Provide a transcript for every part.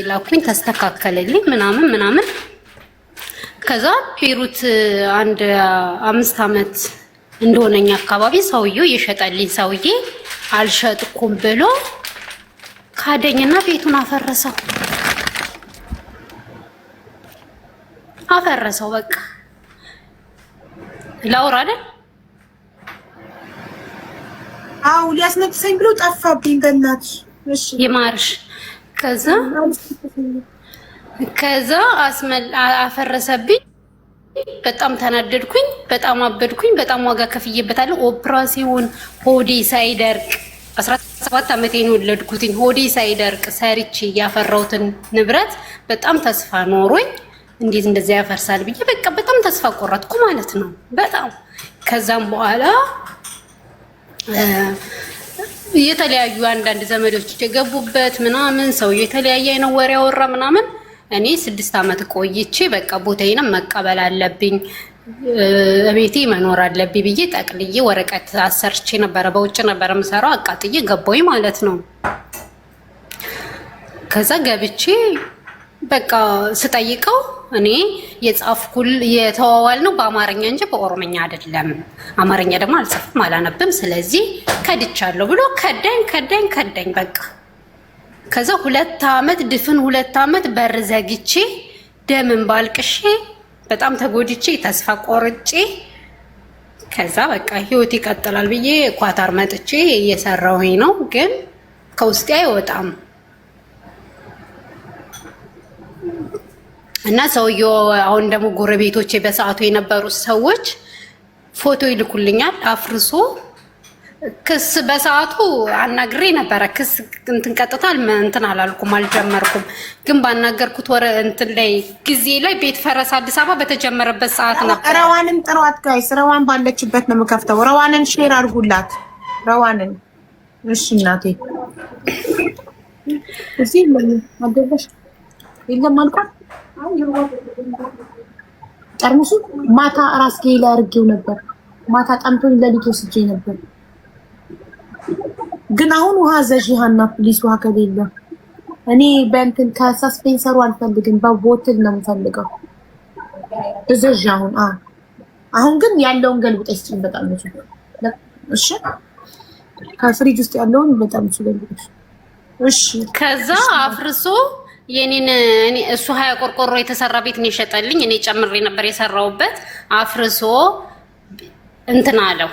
ላኩኝ ተስተካከለልኝ ምናምን ከዛ ፔሩት አንድ 5 አመት እንደሆነኛ አካባቢ ሰውየው የሸጠልኝ ሰውዬ አልሸጥኩም ብሎ ካደኝና ቤቱን አፈረሰው በቃ ላውራ አይደል አው ሊያስነጥሰኝ ብሎ ጠፋብኝ በእናትሽ እሺ ይማርሽ ከዛ አፈረሰብኝ በጣም ተናደድኩኝ በጣም አበድኩኝ በጣም ዋጋ ከፍዬበታለሁ ኦፕራሲዮን ሆዴ ሳይደርቅ 17 አመቴ ነው ወለድኩትኝ ሆዴ ሳይደርቅ ሰርቼ ያፈራሁትን ንብረት በጣም ተስፋ ኖሮኝ እንዴት እንደዚህ ያፈርሳል ብዬ በቃ በጣም ተስፋ ቆረጥኩ ማለት ነው በጣም ከዛም በኋላ የተለያዩ አንዳንድ ዘመዶች የገቡበት ምናምን ሰው የተለያየ አይነት ወሬ አወራ ምናምን እኔ 6 አመት ቆይቼ በቃ ቦታዬን መቀበል አለብኝ እቤቴ መኖር አለብኝ ብዬ ጠቅልዬ ወረቀት አሰርቼ ነበር በውጭ ነበር የምሰራው አቃጥዬ ገባሁኝ ማለት ነው ከዛ ገብቼ በቃ ስጠይቀው እኔ የጻፍኩል የተዋዋል ነው በአማርኛ እንጂ በኦሮምኛ አይደለም አማርኛ ደግሞ አልጽፍም አላነብም ስለዚህ ከድቻለሁ ብሎ ከዳኝ በቃ ከዛ 2 አመት ድፍን 2 አመት በር ዘግቼ ደምን ባልቅሼ በጣም ተጎድቼ ተስፋ ቆርጬ ከዛ በቃ ህይወት ይቀጥላል ብዬ ኳታር መጥቼ እየሰራሁኝ ነው ግን ከውስጤ አይወጣም እና ሰውየው አሁን ደግሞ ጎረቤቶቼ በሰዓቱ የነበሩ ሰዎች ፎቶ ይልኩልኛል አፍርሶ ክስ በሰዓቱ አናግሬ ነበር ክስ እንትን ቀጥታል እንትን አላልኩም አልጀመርኩም ግን ባናገርኩት ወረ እንትን ላይ ጊዜ ላይ ቤት ፈረስ አዲስ አበባ በተጀመረበት ሰዓት ነበር ረዋንን ጥሯት ጋይስ ረዋን ባለችበት ነው የምከፍተው ረዋንን ሼር አድርጉላት ረዋንን እሺ እናቴ እዚህ ምን አደረሽ የለም አልኳት ጠርሙሱ ማታ ራስጌ ላይ አድርጌው ነበር ማታ ጠምቶኝ ለሊት ወስጄ ነበር ግን አሁን ውሃ ዘጂ ሃና ፕሊስ ውሃ ከሌለ እኔ በእንትን ከሰስፔንሰሩ አልፈልግም በቦትል ነው የምፈልገው እዘጂ አሁን ግን ያለውን ገልብጠሽ ጥም በጣም ነው እሺ ከፍሪጅ ውስጥ ያለውን በጣም ገልብጠሽ እሺ ከዛ አፍርሶ የኔን እኔ እሱ 20 ቆርቆሮ የተሰራ ቤት ነው ይሸጣልኝ እኔ ጨምሬ ነበር የሰራውበት አፍርሶ እንትን አለው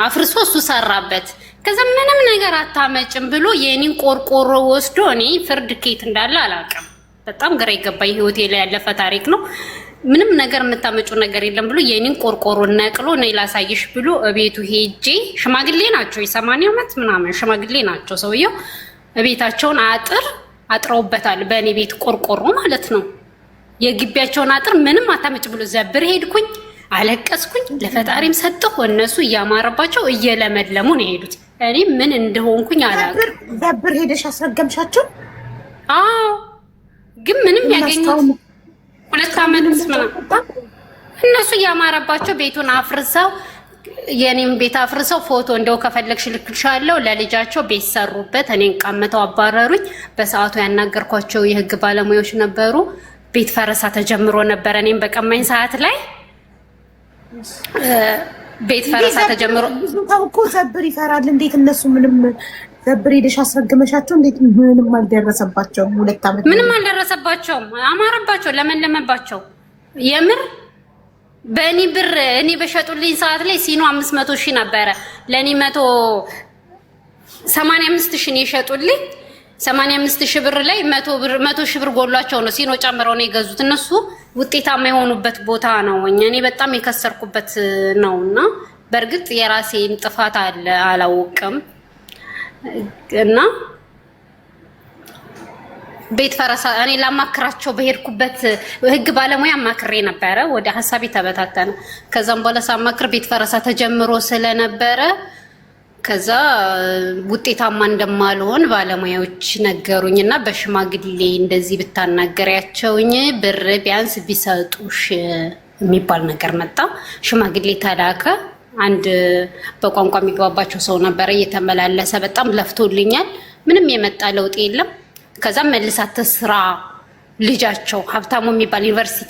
አፍርሶ እሱ ሰራበት ከዛ ምንም ነገር አታመጭም ብሎ የኔን ቆርቆሮ ወስዶ እኔ ፍርድ ኬት እንዳለ አላውቅም በጣም ግራ ይገባኝ ህይወቴ ላይ ያለፈ ታሪክ ነው ምንም ነገር የምታመጩ ነገር የለም ብሎ የኔን ቆርቆሮ ነቅሎ ነይ ላሳይሽ ብሎ እቤቱ ሄጄ ሽማግሌ ናቸው የ80 አመት ምናምን ሽማግሌ ናቸው ሰውየው እቤታቸውን አጥረውበታል በእኔ ቤት ቆርቆሮ ማለት ነው የግቢያቸውን አጥር ምንም አታመጭ ብሎ ዘብር ሄድኩኝ አለቀስኩኝ ለፈጣሪም ሰጠሁ እነሱ እያማረባቸው እየለመለሙ ነው ሄዱት እኔ ምን እንደሆንኩኝ አላውቅም ዘብር ሄደሽ አስረገምሻቸው ግን ምንም ያገኙት 2 አመት እነሱ እያማረባቸው ቤቱን አፍርሰው የኔም ቤት አፍርሰው ፎቶ እንደው ከፈለግሽ ልክልሻለሁ ለልጃቸው ቤት ሰሩበት እኔን ቀምተው አባረሩኝ በሰዓቱ ያናገርኳቸው የህግ ባለሙያዎች ነበሩ ቤት ፈረሳ ተጀምሮ ነበር እኔም በቀማኝ ሰዓት ላይ ቤት ፈረሳ ተጀምሮ እኮ ዘብር ይፈራል እንዴት እነሱ ምንም ዘብር ሄደሽ አስረግመሻቸው እንዴት ምንም አልደረሰባቸውም 2 አመት ምንም አልደረሰባቸውም አማረባቸው ለመለመባቸው የምር በእኔ ብር እኔ በሸጡልኝ ሰዓት ላይ ሲኖ 500,000 ነበረ ለኔ 185,000 ነው የሸጡልኝ 85,000 ብር ላይ 100,000 ብር ጎሏቸው ነው ሲኖ ጨምረው ነው የገዙት እነሱ ውጤታማ የሆኑበት ቦታ ነው እኔ በጣም የከሰርኩበት ነውና በርግጥ የራሴን ጥፋት አለ አላውቅም እና ቤት ፈረሳ እኔ ላማክራቸው በሄድኩበት ህግ ባለሙያ ማክሬ ነበረ ወደ ሐሳቢ ተበታተነ ከዛም በኋላ ሳማክር ቤት ፈረሳ ተጀምሮ ስለነበረ ከዛ ውጤታማ እንደማልሆን ባለሙያዎች ነገሩኝና በሽማግሌ እንደዚህ ብታናገሪያቸውኝ ብር ቢያንስ ቢሰጡሽ የሚባል ነገር መጣ ሽማግሌ ተላከ አንድ በቋንቋ የሚግባባቸው ሰው ነበር እየተመላለሰ በጣም ለፍቶልኛል ምንም የመጣ ለውጥ የለም ከዛ መልሳ ትስራ ልጃቸው ሀብታሙ የሚባል ዩኒቨርሲቲ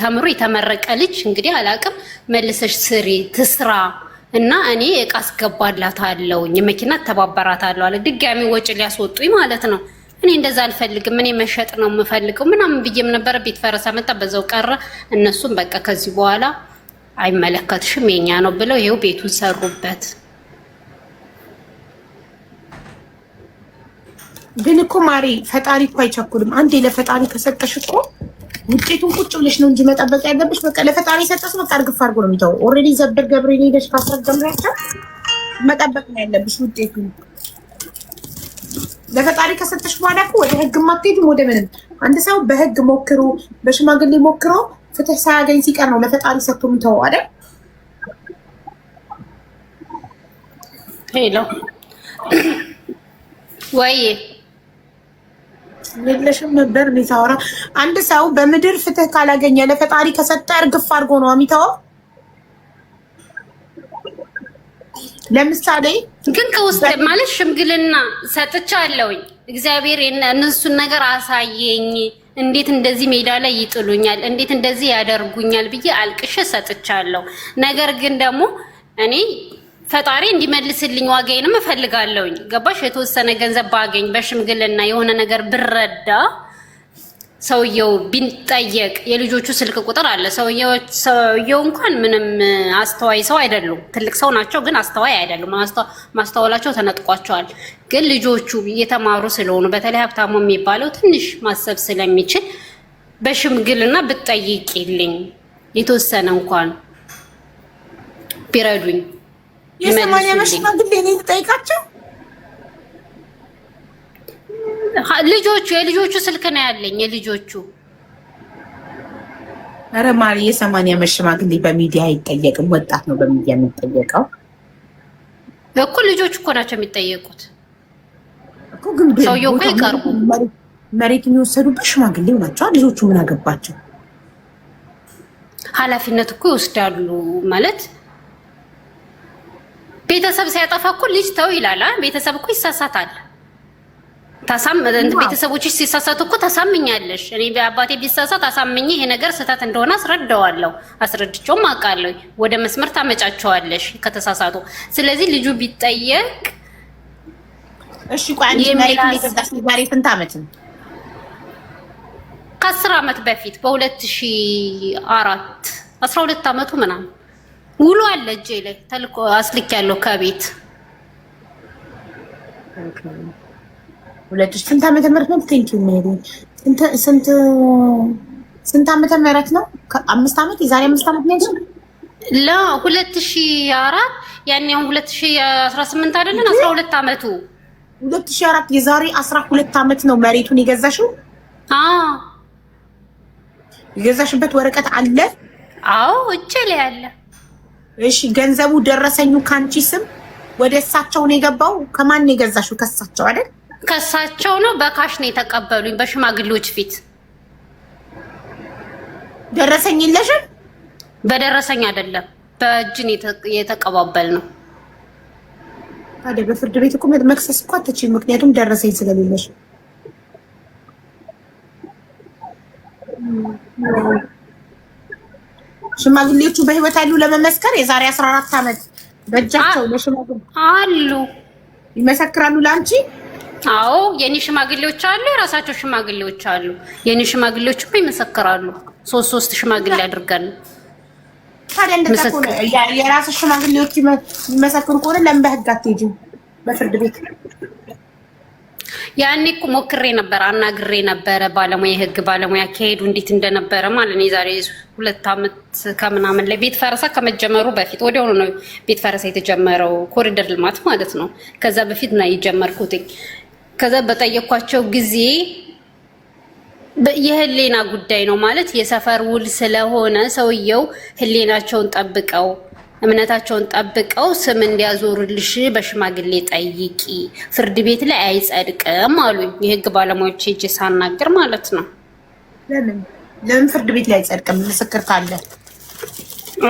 ተምሮ የተመረቀ ልጅ እንግዲህ አላውቅም፣ መልሰሽ ስሪ ትስራ እና እኔ እቃ አስገባላታለሁ የመኪና ተባበራታለሁ አለ። ድጋሚ ወጪ ሊያስወጡኝ ማለት ነው። እኔ እንደዛ አልፈልግም፣ እኔ መሸጥ ነው የምፈልገው ምናምን ብዬም ነበረ። ቤት ፈረሳ መጣ፣ በዛው ቀረ። እነሱም በቃ ከዚህ በኋላ አይመለከትሽም የኛ ነው ብለው ይሄው ቤቱን ሰሩበት። ግን እኮ ማሪ ፈጣሪ እኮ አይቸኩልም። አንዴ ለፈጣሪ ከሰጠሽ እኮ ውጤቱን ቁጭ ብለሽ ነው እንጂ መጠበቅ ያለብሽ። በቃ ለፈጣሪ ሰጠሽ፣ በቃ እርግፍ አድርጎ ነው የሚተው። ኦልሬዲ ዘብር ገብርኤል ሄደሽ ካስረገምራቸው መጠበቅ ነው ያለብሽ ውጤቱን። ለፈጣሪ ከሰጠሽ በኋላ እኮ ወደ ህግ ማትሄጂም ወደ ምንም። አንድ ሰው በህግ ሞክሮ በሽማግሌ ሞክሮ ፍትህ ሳያገኝ ሲቀር ነው ለፈጣሪ ሰጥቶ የሚተው አይደል? ሄሎ ወይ የለሽም ነበር ሊታወራ። አንድ ሰው በምድር ፍትህ ካላገኘ ለፈጣሪ ከሰጠ እርግፍ አድርጎ ነው የሚተው። ለምሳሌ ግን ከውስጥ ማለት ሽምግልና ሰጥቻለሁኝ። እግዚአብሔር እነሱን ነገር አሳየኝ፣ እንዴት እንደዚህ ሜዳ ላይ ይጥሉኛል፣ እንዴት እንደዚህ ያደርጉኛል ብዬ አልቅሼ ሰጥቻለሁ። ነገር ግን ደግሞ እኔ ፈጣሪ እንዲመልስልኝ ዋጋዬንም እፈልጋለሁኝ። ገባሽ? የተወሰነ ገንዘብ ባገኝ በሽምግልና የሆነ ነገር ብረዳ፣ ሰውየው ቢጠየቅ የልጆቹ ስልክ ቁጥር አለ። ሰውየው እንኳን ምንም አስተዋይ ሰው አይደሉም። ትልቅ ሰው ናቸው፣ ግን አስተዋይ አይደሉም። ማስተዋላቸው ተነጥቋቸዋል። ግን ልጆቹ እየተማሩ ስለሆኑ በተለይ ሀብታሙ የሚባለው ትንሽ ማሰብ ስለሚችል በሽምግልና ብትጠይቂልኝ የተወሰነ እንኳን ቢረዱኝ የሰማንያ ዓመት ሽማግሌ እኔ ልጠይቃቸው። የልጆቹ ስልክ ነው ያለኝ የልጆቹ። ኧረ ማሪ የ80 ዓመት ሽማግሌ በሚዲያ አይጠየቅም። ወጣት ነው በሚዲያ የሚጠየቀው እኮ። ልጆቹ እኮ ናቸው የሚጠየቁት እኮ። ግን ሰውየው እኮ ይቀርቡ። መሬት የሚወሰዱበት ሽማግሌው ናቸው። ልጆቹ ምን አገባቸው? ኃላፊነት እኮ ይወስዳሉ ማለት ቤተሰብ ሲያጠፋ እኮ ልጅ ተው ይላል። ቤተሰብ እኮ ይሳሳታል። ቤተሰቦችሽ ሲሳሳቱ እኮ ታሳምኛለሽ። እኔ አባቴ ቢሳሳት አሳምኜ ይሄ ነገር ስህተት እንደሆነ አስረዳዋለሁ። አስረድቼውም አውቃለሁ። ወደ መስመር ታመጫቸዋለሽ ከተሳሳቱ። ስለዚህ ልጁ ቢጠየቅ እሺ። ቆይ አንቺ ዛሬ ስንት ዓመት ነው? ከ10 ዓመት በፊት በ2004 12 ዓመቱ ምናምን ውሎ አለ እጄ ላይ ተልኮ አስልክ ያለው ከቤት 2000 ዓመተ ምህረት ነው። ቴንኪው ሜሪ። ስንት ዓመተ ምህረት ነው? 5 ዓመት የዛሬ 5 ዓመት ነው። 2004 ያኔ 2018 አይደለን? 12 ዓመቱ 2004 የዛሬ 12 ዓመት ነው መሬቱን የገዛሽው? የገዛሽበት ወረቀት አለ? አዎ እጄ ላይ አለ። እሺ ገንዘቡ ደረሰኙ ካንቺ ስም ወደ እሳቸው ነው የገባው? ከማን ነው የገዛሽው? ከሳቸው አይደል? ከሳቸው ነው። በካሽ ነው የተቀበሉኝ በሽማግሌዎች ፊት። ደረሰኝ የለሽም? በደረሰኝ አይደለም በእጅ ነው የተቀባበል ነው። ታዲያ በፍርድ ቤት እኮ መክሰስ እኮ አትችይም፣ ምክንያቱም ደረሰኝ ስለሌለሽ። ሽማግሌዎቹ በህይወት አሉ ለመመስከር? የዛሬ 14 ዓመት በእጃቸው ለሽማግሌ አሉ ይመሰክራሉ ለአንቺ? አዎ የኔ ሽማግሌዎች አሉ፣ የራሳቸው ሽማግሌዎች አሉ። የኔ ሽማግሌዎች እኮ ይመሰክራሉ። ሶስት ሽማግሌ አድርገን። ታዲያ እንደዛ ከሆነ የራስሽ ሽማግሌዎች ይመሰክሩ ከሆነ ለምን በህግ አትሄጂም? በፍርድ ቤት ያኔ እኮ ሞክሬ ነበር፣ አናግሬ ነበረ ባለሙያ፣ የህግ ባለሙያ ከሄዱ እንዴት እንደነበረ ማለት ነው። የዛሬ 2 ዓመት ከምናምን ላይ ቤት ፈረሳ ከመጀመሩ በፊት ወዲያውኑ ነው ቤት ፈረሳ የተጀመረው፣ ኮሪደር ልማት ማለት ነው። ከዛ በፊት ነው የጀመርኩት። ከዛ በጠየኳቸው ጊዜ የህሊና ጉዳይ ነው ማለት የሰፈር ውል ስለሆነ ሰውየው ህሊናቸውን ጠብቀው እምነታቸውን ጠብቀው ስም እንዲያዞሩልሽ በሽማግሌ ጠይቂ፣ ፍርድ ቤት ላይ አይጸድቅም አሉኝ። የህግ ባለሙያዎች ሄጄ ሳናገር ማለት ነው። ለምን ፍርድ ቤት ላይ አይጸድቅም? ምስክር ካለ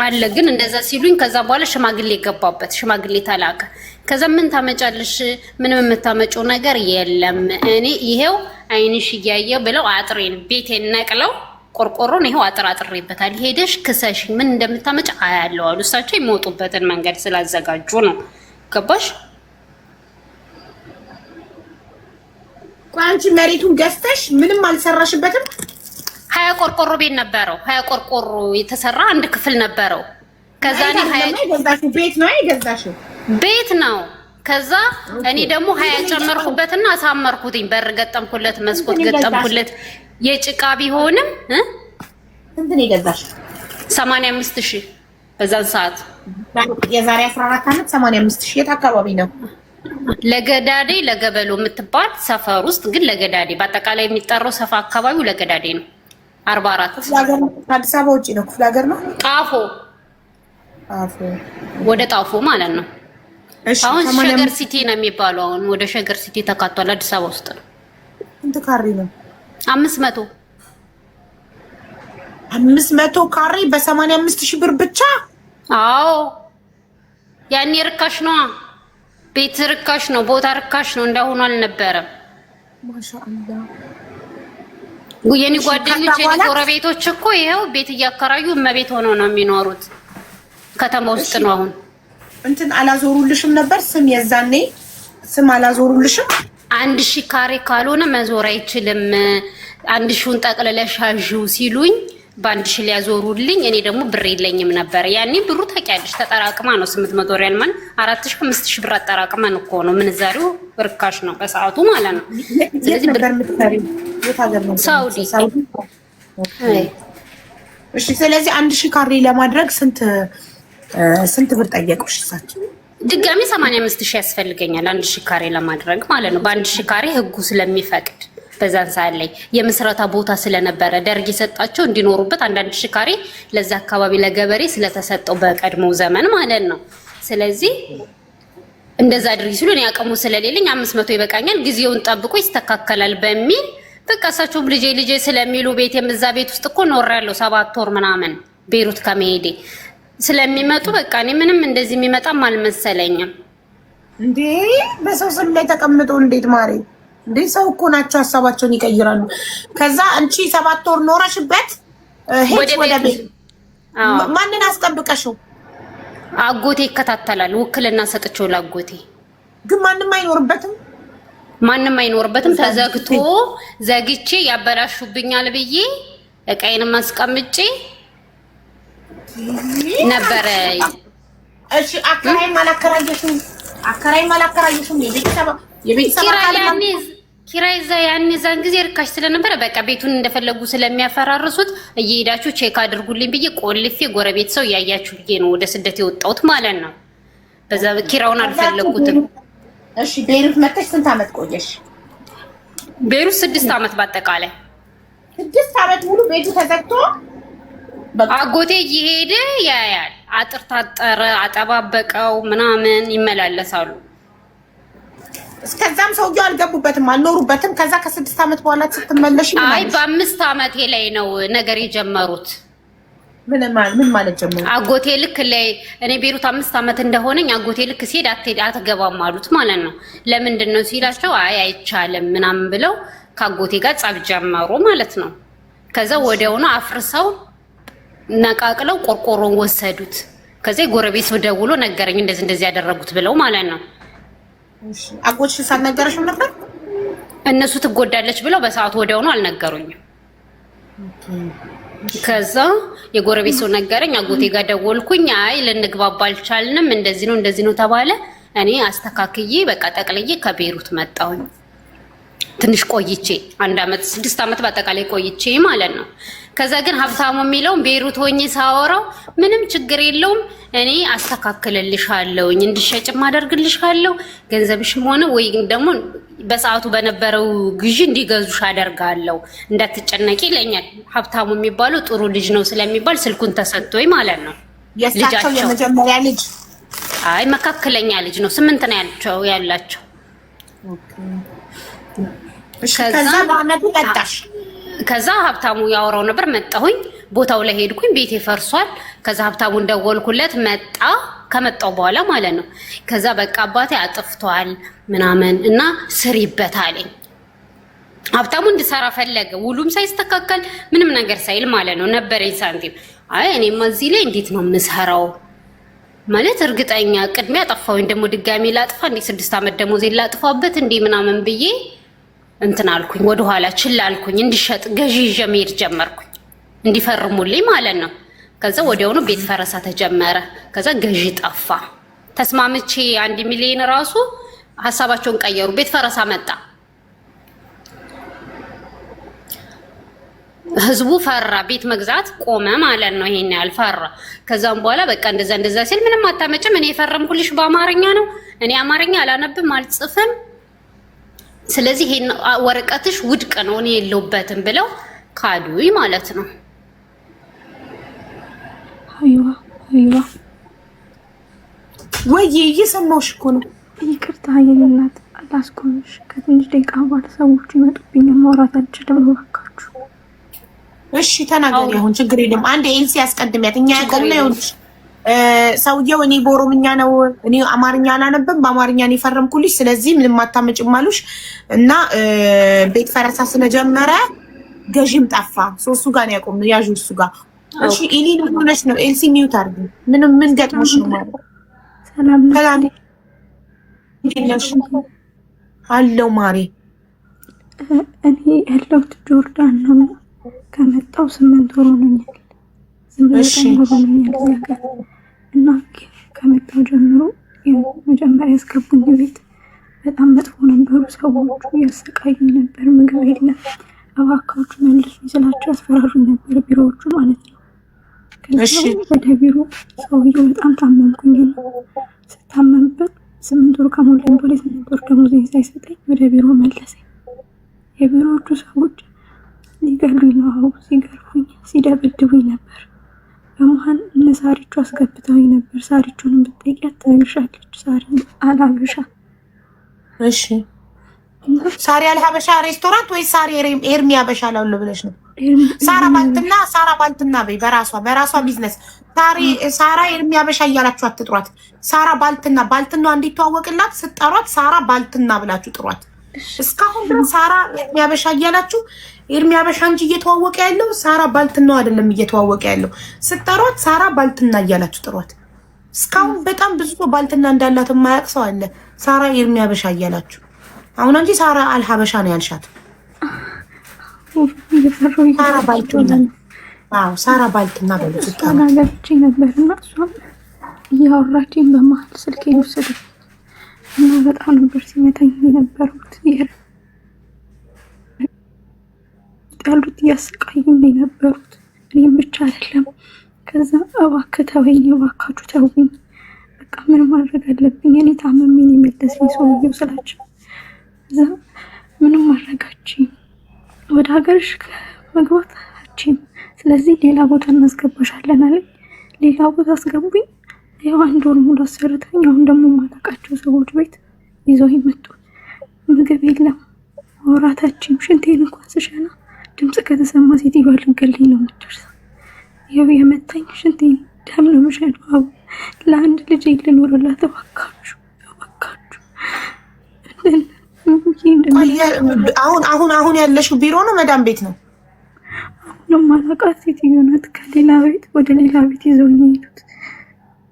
አለ ግን እንደዛ ሲሉኝ ከዛ በኋላ ሽማግሌ ገባበት። ሽማግሌ ተላከ። ከዛ ምን ታመጫለሽ? ምንም የምታመጪው ነገር የለም። እኔ ይሄው አይንሽ እያየ ብለው አጥሬን ቤቴን ነቅለው ቆርቆሮን ይሄው አጥሬበታል። ሄደሽ ክሰሽ ምን እንደምታመጭ አያለው አሉ። እሳቸው የሚወጡበትን መንገድ ስላዘጋጁ ነው። ገባሽ? አንቺ መሬቱን ገዝተሽ ምንም አልሰራሽበትም? 20 ቆርቆሮ ቤት ነበረው። 20 ቆርቆሮ የተሰራ አንድ ክፍል ነበረው። ከዛ እኔ 20 ቤት ነው የገዛሽው? ቤት ነው። ከዛ እኔ ደግሞ 20 ጨመርኩበትና አሳመርኩትኝ። በር ገጠምኩለት፣ መስኮት ገጠምኩለት። የጭቃ ቢሆንም ስንት ነው የገዛሽው? 85,000 በዛን ሰዓት የዛሬ 14 ዓመት 85,000። የት አካባቢ ነው? ለገዳዴ ለገበሎ የምትባል ሰፈር ውስጥ ግን ለገዳዴ በአጠቃላይ የሚጠራው ሰፈር አካባቢው ለገዳዴ ነው። 44 አዲስ አበባ ውጪ ነው። ክፍለ ሀገር ነው። ጣፎ ወደ ጣፎ ማለት ነው። አሁን ሸገር ሲቲ ነው የሚባለው። አሁን ወደ ሸገር ሲቲ ተካቷል። አዲስ አበባ ውስጥ ነው። ስንት ካሬ ነው? 500 ካሬ በ85,000 ብር ብቻ? አዎ ያኔ ርካሽ ነው። ቤት ርካሽ ነው። ቦታ ርካሽ ነው። እንዳሁኑ አልነበረም። ማሻአላህ የኔ ጓደኞች የኔ ጎረቤቶች እኮ ይሄው ቤት እያከራዩ እመቤት ሆነው ነው የሚኖሩት። ከተማ ውስጥ ነው። አሁን እንትን አላዞሩልሽም ነበር? ስም የዛኔ ስም አላዞሩልሽም? 1000 ካሬ ካልሆነ መዞር አይችልም። 1000ን ጠቅልለሽ አዥው ሲሉኝ በ1000 ሊያዞሩልኝ፣ እኔ ደግሞ ብር የለኝም ነበር ያኔ። ብሩ ታውቂያለሽ ተጠራቅማ ነው 800 ሪያል ማለት 4000 5000 ብር አጠራቅመን እኮ ነው። ምንዛሬው ርካሽ ነው በሰዓቱ ማለት ነው። ስለዚህ ብር ሳውዲ። እሺ ስለዚህ 1000 ካሬ ለማድረግ ስንት ብር ጠየቁሽ እሳቸው? ድጋሚ 85,000 ያስፈልገኛል 1000 ካሬ ለማድረግ ማለት ነው። በ1000 ካሬ ህጉ ስለሚፈቅድ በዛን ሰዓት ላይ የምስረታ ቦታ ስለነበረ ደርግ የሰጣቸው እንዲኖሩበት 1000 ካሬ ለዛ አካባቢ ለገበሬ ስለተሰጠው በቀድሞው ዘመን ማለት ነው። ስለዚህ እንደዛ አድርጊ ሲሉ እኔ አቅሙ ስለሌለኝ 500 ይበቃኛል፣ ጊዜውን ጠብቆ ይስተካከላል በሚል በቃ እሳቸውም ልጄ ስለሚሉ ቤቴም እዛ ቤት ውስጥ እኮ ኖሬያለሁ 7 ወር ምናምን ቤሩት ከመሄዴ ስለሚመጡ በቃ እኔ ምንም እንደዚህ የሚመጣም አልመሰለኝም። እንዴ በሰው ስም ላይ ተቀምጦ እንዴት ማሬ እንዴ! ሰው እኮ ናቸው፣ ሀሳባቸውን ይቀይራሉ። ከዛ አንቺ 7 ወር ኖረሽበት ሄድሽ ወደ ቤት። ማንን አስጠብቀሽው? አጎቴ ይከታተላል። ውክልና ሰጥቼው ላጎቴ። ግን ማንም አይኖርበትም። ተዘግቶ ዘግቼ ያበላሹብኛል ብዬ እቃዬንም አስቀምጬ ነበረ። እሺ አከራይም አላከራየሽም? የቤተሰብ ኪራይ ዛን ጊዜ ርካሽ ስለነበረ በቃ ቤቱን እንደፈለጉ ስለሚያፈራርሱት እየሄዳችሁ ቼክ አድርጉልኝ ብዬ ቆልፌ ጎረቤት ሰው እያያችሁ ብዬ ነው ወደ ስደት የወጣሁት ማለት ነው። በዛ ኪራውን አልፈለጉትም። እሺ ቤሩት መጥተሽ ስንት ዓመት ቆየሽ? ቤሩት 6 ዓመት በአጠቃላይ 6 ዓመት ሙሉ ቤቱ ተዘግቶ አጎቴ እየሄደ ያያል። አጥር ታጠረ፣ አጠባበቀው ምናምን ይመላለሳሉ። እስከዛም ሰውየው አልገቡበትም፣ አልኖሩበትም። ከዛ ከ6 ዓመት በኋላ ስትመለሽ አይ በ5 ዓመቴ ላይ ነው ነገር የጀመሩት። ምን ማለት ጀመሩ? አጎቴ ልክ ላይ እኔ ቤሩት 5 ዓመት እንደሆነኝ አጎቴ ልክ ሲሄድ አትገባም አሉት ማለት ነው። ለምንድን ነው ሲላቸው አይ አይቻልም ምናምን ብለው ከአጎቴ ጋር ጸብ ጀመሩ ማለት ነው። ከዛ ወዲያውኑ አፍርሰው ነቃቅለው ቆርቆሮን ወሰዱት። ከዛ ጎረቤት ሰው ደውሎ ነገረኝ እንደዚህ ያደረጉት ብለው ማለት ነው። እሺ አጎትሽ ሳልነገረሽም ነበር? እነሱ ትጎዳለች ብለው በሰዓቱ ወዲያውኑ አልነገሩኝም። ከዛ የጎረቤት ሰው ነገረኝ። አጎቴ ጋር ደወልኩኝ። አይ ልንግባባ አልቻልንም፣ እንደዚህ ነው ተባለ። እኔ አስተካክዬ በቃ ጠቅልዬ ከቤሩት መጣሁኝ። ትንሽ ቆይቼ 1 ዓመት 6 ዓመት በአጠቃላይ ቆይቼ ማለት ነው። ከዛ ግን ሀብታሙ የሚለውን ቤሩት ሆኜ ሳወራው ምንም ችግር የለውም እኔ አስተካክልልሻለሁ፣ እንድትሸጭም አደርግልሻለሁ፣ ገንዘብሽም ሆነ ወይ ደግሞ በሰዓቱ በነበረው ግዢ እንዲገዙሽ አደርጋለሁ፣ እንዳትጨነቂ ይለኛል። ሀብታሙ የሚባለው ጥሩ ልጅ ነው ስለሚባል ስልኩን ተሰጥቶኝ ማለት ነው። የእሳቸው የመጀመሪያ ልጅ? አይ መካከለኛ ልጅ ነው። 8 ነው ያላቸው። ከዛ በአመቱ መጣሽ? ከዛ ሀብታሙ ያወራው ነበር። መጣሁኝ ቦታው ላይ ሄድኩኝ። ቤቴ ፈርሷል። ከዛ ሀብታሙን ደወልኩለት መጣ። ከመጣው በኋላ ማለት ነው። ከዛ በቃ አባቴ አጥፍቷል ምናምን እና ስሪበት አለኝ። ሀብታሙ እንድሰራ ፈለገ። ውሉም ሳይስተካከል ምንም ነገር ሳይል ማለት ነው። ነበረኝ ሳንቲም። አይ እኔማ እዚህ ላይ እንዴት ነው የምሰራው ማለት እርግጠኛ ቅድሚያ ጠፋሁኝ። ደግሞ ድጋሚ ላጥፋ እንዴ 6 ዓመት ደሞዜን ላጥፋበት እንዴ ምናምን ብዬ እንትን አልኩኝ። ወደኋላ ችላ አልኩኝ። እንዲሸጥ ገዢ ይዤ መሄድ ጀመርኩኝ። እንዲፈርሙልኝ ማለት ነው። ከዛ ወዲያውኑ ቤት ፈረሳ ተጀመረ። ከዛ ገዢ ጠፋ። ተስማምቼ 1 ሚሊዮን ራሱ ሀሳባቸውን ቀየሩ። ቤት ፈረሳ መጣ። ህዝቡ ፈራ። ቤት መግዛት ቆመ ማለት ነው። ይሄን ያህል ፈራ። ከዛም በኋላ በቃ እንደዛ ሲል ምንም አታመጭም። እኔ የፈረምኩልሽ በአማርኛ ነው። እኔ አማርኛ አላነብም አልጽፍም። ስለዚህ ይሄን ወረቀትሽ ውድቅ ነው፣ እኔ የለውበትም ብለው ካዱይ ማለት ነው። አይዋ ወይ እየሰማሁሽ እኮ ነው። ይቅርታ የኔ እናት አላስቆምሽ። ከትንሽ ደቂቃ በኋላ ሰዎች ይመጡብኝ፣ ማውራት አልችልም እባካችሁ። እሺ ተናገሪ አሁን፣ ችግር የለም። አንድ ኤልሲ ያስቀድሚያት። እኛ ያቆምነው ይኸውልሽ፣ ሰውየው እኔ በኦሮምኛ ነው እኔ አማርኛ አላነብም በአማርኛ ነው የፈረምኩልሽ፣ ስለዚህ ምንም አታመጭም አሉሽ እና ቤት ፈረሳ ስለጀመረ ገዥም ጠፋ። ሶስቱ ጋር ነው ያቆምነው። ያዡ እሱ ጋር። እሺ ኢሊ ምን ሆነሽ ነው? ኤልሲ ሚውት አድርጊ። ምን ገጥሞሽ ነው ማለት? ሰላም ነሽ? አለው ማሪ። እኔ ያለሁት ጆርዳን ነው። ከመጣው 8 ወር ሆኖኛል። 8 ወር ሆኖኛል እና ከመጣው ጀምሮ መጀመሪያ ያስገቡኝ ቤት በጣም መጥፎ ነበሩ። ሰዎቹ ያሰቃዩኝ ነበር። ምግብ የለም እባካችሁ መልሱኝ ስላቸው ያስፈራሩኝ ነበር፣ ቢሮዎቹ ማለት ነው። ከዛ ወደ ቢሮ ሰውዬው በጣም ታመምኩኝ። ስታመምበት 8 ወር ከሞላኝ በኋላ 8 ወር ደሞዜን ሳይሰጠኝ ወደ ቢሮ መለሰኝ። የቢሮዎቹ ሰዎች ሊገሉኝ ነው፣ ሲገርፉኝ ሲደበድቡኝ ነበር። በመሀል እነ ሳሪቹ አስገብተውኝ ነበር። ሳሪቹንም ብትጠይቂያት ትነግርሻለች። ሳሪ አልሀበሻ። እሺ ሳሪ አልሀበሻ ሬስቶራንት ወይ ሳሪ ኤርሚ ሀበሻ ላለው ብለሽ ነው? ሳራ ባልትና በይ በራሷ ቢዝነስ ሳራ ኤርሚ ሀበሻ እያላችሁ አትጥሯት። ሳራ ባልትና እንዲተዋወቅላት ስትጠሯት ሳራ ባልትና ብላችሁ ጥሯት። እስካሁን ድረስ ሳራ ኤርሚ ሀበሻ እያላችሁ ኤርሚ ሀበሻ እንጂ እየተዋወቀ ያለው ሳራ ባልትናው አይደለም እየተዋወቀ ያለው። ስትጠሯት ሳራ ባልትና እያላችሁ ጥሯት። እስካሁን በጣም ብዙ ባልትና እንዳላት የማያውቅ ሰው አለ። ሳራ ኤርሚ ሀበሻ እያላችሁ አሁን እንጂ ሳራ አልሀበሻ ነው ያልሻት። ሳራ ባልትና ሳራ ባልትና በሉት ታናገርች ነበርና እሷም እያወራችኝ በመሀል ስልኬን ወሰደች እና በጣም ነበር ሲመታኝ የነበሩት። ያሉት እያሰቃዩኝ የነበሩት እኔም ብቻ አይደለም። ከዛ እባክህ ተወኝ፣ እባካችሁ ተውኝ፣ በቃ ምን ማድረግ አለብኝ? እኔ ታመሜ ነው የመለሰኝ ሰውዬው ስላቸው እዛ ምንም ማድረጋችኝ ወደ ሀገርሽ መግባት አችም፣ ስለዚህ ሌላ ቦታ እናስገባሻለን አለኝ። ሌላ ቦታ አስገቡኝ። ያው 1 ወር ሙሉ አሰርተኝ። አሁን ደግሞ ማታውቃቸው ሰዎች ቤት ይዘው ይመጡ። ምግብ የለም፣ ማውራታችን ሽንቴን እንኳን ስሸና ድምጽ ከተሰማ ሴትዮዋ ልትገለኝ ነው የምትደርሰው። ያው የመታኝ ሽንቴን ደም ነው የምሸናው። ለአንድ ልጅ ልኖርላት እባካችሁ። አሁን ያለሽው ቢሮ ነው መዳም ቤት ነው? አሁንም ማላውቃት ሴትዮ ናት። ከሌላ ቤት ወደ ሌላ ቤት ይዘው የሄዱት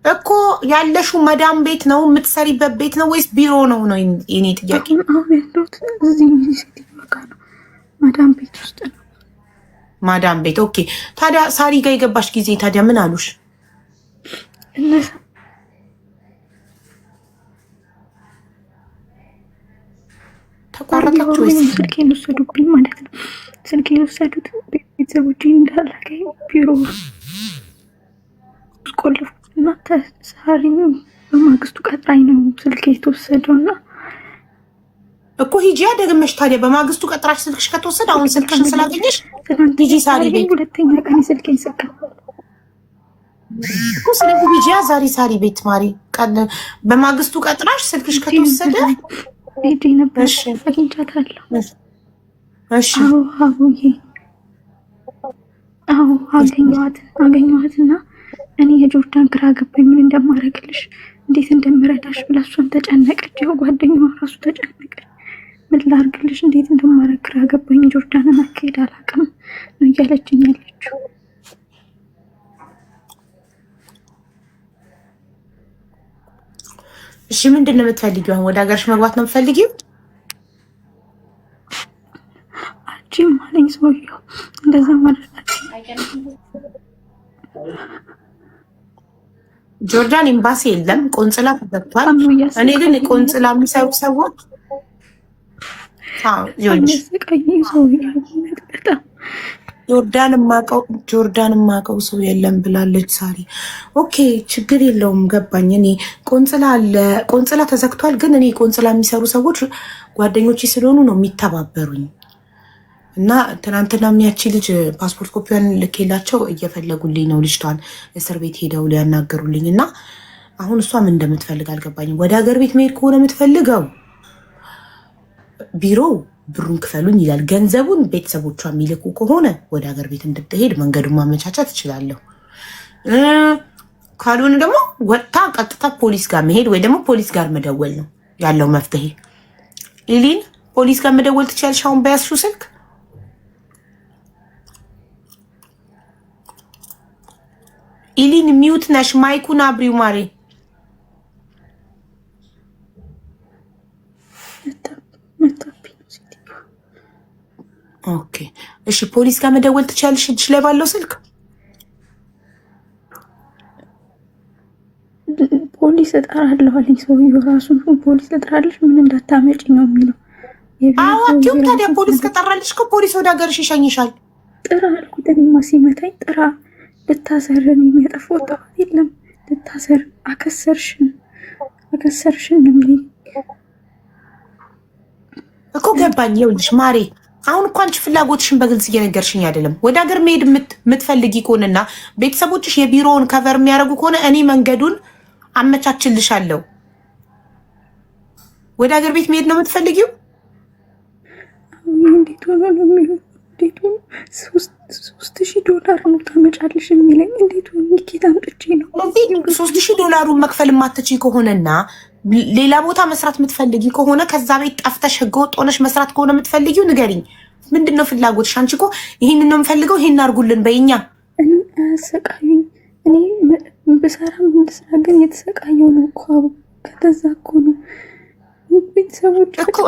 እኮ። ያለሽው መዳም ቤት ነው? የምትሰሪበት ቤት ነው ወይስ ቢሮ ነው? ነው የኔ ጥያቄ። አሁን ያለሁት እዚህ ሴትዮ ጋር ነው፣ መዳም ቤት ውስጥ ነው። ማዳም ቤት ኦኬ። ታዲያ ሳሪ ጋር የገባሽ ጊዜ ታዲያ ምን አሉሽ? ተቋረጣችሁ ወይስ ስልኬን ወሰዱብኝ ማለት ነው? ስልኬን ወሰዱት። ቤተሰቦቼ እንዳላገኝ ቢሮ ቆልፍ እና ሳሪ በማግስቱ ቀጥራኝ ነው ስልኬ የተወሰደውና እኮ ሂጂ ደግመሽ። ታዲያ በማግስቱ ቀጥራሽ ስልክሽ ከተወሰደ አሁን ስልክሽን ስላገኘሽ ሂጂ ሳሪ ቤት። ሁለተኛ ቀን ስልኬን ሰካ እኮ። ስለዚህ ሂጂ ዛሬ ሳሪ ቤት ማሪ። በማግስቱ ቀጥራሽ ስልክሽ ከተወሰደ ሂጂ ነበር። አግኝቻታለሁ። እሺ አዎ አገኘኋትና እኔ የጆርዳን ግራ ገባኝ። ምን እንደማደርግልሽ እንዴት እንደምረዳሽ ብላ እሷም ተጨነቀች። ያው ጓደኛዋ ራሱ ተጨነቀች። ምን ላድርግልሽ እንዴት እንደማደርግ ግራ ገባኝ። ጆርዳንን አካሄድ አላውቅም ነው እያለችኝ ያለችው። እሺ ምንድን ነው የምትፈልጊው? አሁን ወደ ሀገርሽ መግባት ነው የምትፈልጊው? አጂም አለኝ ሰውዬው። እንደዛ ማድረጋችን ጆርዳን ኤምባሲ የለም፣ ቆንጽላ ተዘግቷል። እኔ ግን ቆንጽላ የሚሰሩ ሰዎች ጆርዳን ማቀው ሰው የለም ብላለች ሳሪ። ኦኬ ችግር የለውም ገባኝ። እኔ ቆንጽላ አለ፣ ቆንጽላ ተዘግቷል። ግን እኔ ቆንጽላ የሚሰሩ ሰዎች ጓደኞች ስለሆኑ ነው የሚተባበሩኝ። እና ትናንትና የሚያቺ ልጅ ፓስፖርት ኮፒዋን ልኬላቸው እየፈለጉልኝ ነው ልጅቷን እስር ቤት ሄደው ሊያናገሩልኝ። እና አሁን እሷ ምን እንደምትፈልግ አልገባኝም። ወደ ሀገር ቤት መሄድ ከሆነ የምትፈልገው ቢሮ ብሩን ክፈሉኝ ይላል። ገንዘቡን ቤተሰቦቿ የሚልኩ ከሆነ ወደ ሀገር ቤት እንድትሄድ መንገዱን ማመቻቸት እችላለሁ። ካልሆነ ደግሞ ወጥታ ቀጥታ ፖሊስ ጋር መሄድ ወይ ደግሞ ፖሊስ ጋር መደወል ነው ያለው መፍትሄ። ኢሊን ፖሊስ ጋር መደወል ትችያለሽ አሁን በያዝሽው ስልክ። ኢሊን ሚውት ነሽ፣ ማይኩን አብሪው ማሬ። ኦኬ እሺ፣ ፖሊስ ጋር መደወል ትችያለሽ እጅሽ ላይ ባለው ስልክ። ፖሊስ እጠራለሁ አለኝ ሰውዬው ራሱ። ፖሊስ እጠራለሽ ምን እንዳታመጪ ነው የሚለው። አዋቂውም ታዲያ ፖሊስ ከጠራልሽ እኮ ፖሊስ ወደ ሀገርሽ ይሸኝሻል። ጥራ አልኩት። እኔማ ሲመታኝ ጥራ ልታሰርን የሚያጠፋው ጥፋት የለም። ልታሰር አከሰርሽን እኮ ገባኝ። ይኸውልሽ ማሬ አሁን እኮ አንቺ ፍላጎትሽን በግልጽ እየነገርሽኝ አይደለም። ወደ ሀገር መሄድ የምትፈልጊ ከሆነና ቤተሰቦችሽ የቢሮውን ከቨር የሚያደርጉ ከሆነ እኔ መንገዱን አመቻችልሻለሁ። ወደ ሀገር ቤት መሄድ ነው የምትፈልጊው? እንዴት ሆኖ ነው የሚሆነው? እንዴት ሆኖ $3,000 ነው ታመጫለሽ የሚለኝ? እንዴት ሆኖ ኬት አምጥቼ ነው? $3,000 መክፈል የማትችይ ከሆነና ሌላ ቦታ መስራት የምትፈልጊ ከሆነ ከዛ ቤት ጠፍተሽ ህገወጥ ሆነሽ መስራት ከሆነ የምትፈልጊው ንገሪኝ። ምንድን ነው ፍላጎትሽ? አንቺ እኮ ይህንን ነው የምፈልገው ይህን አድርጉልን በይኛ። እኔ አያሰቃዩኝ። እኔ ብሰራም እንድስራ ግን የተሰቃየው ነው እኮ። ከተዛ እኮ ነው ቤተሰቦች እኮ።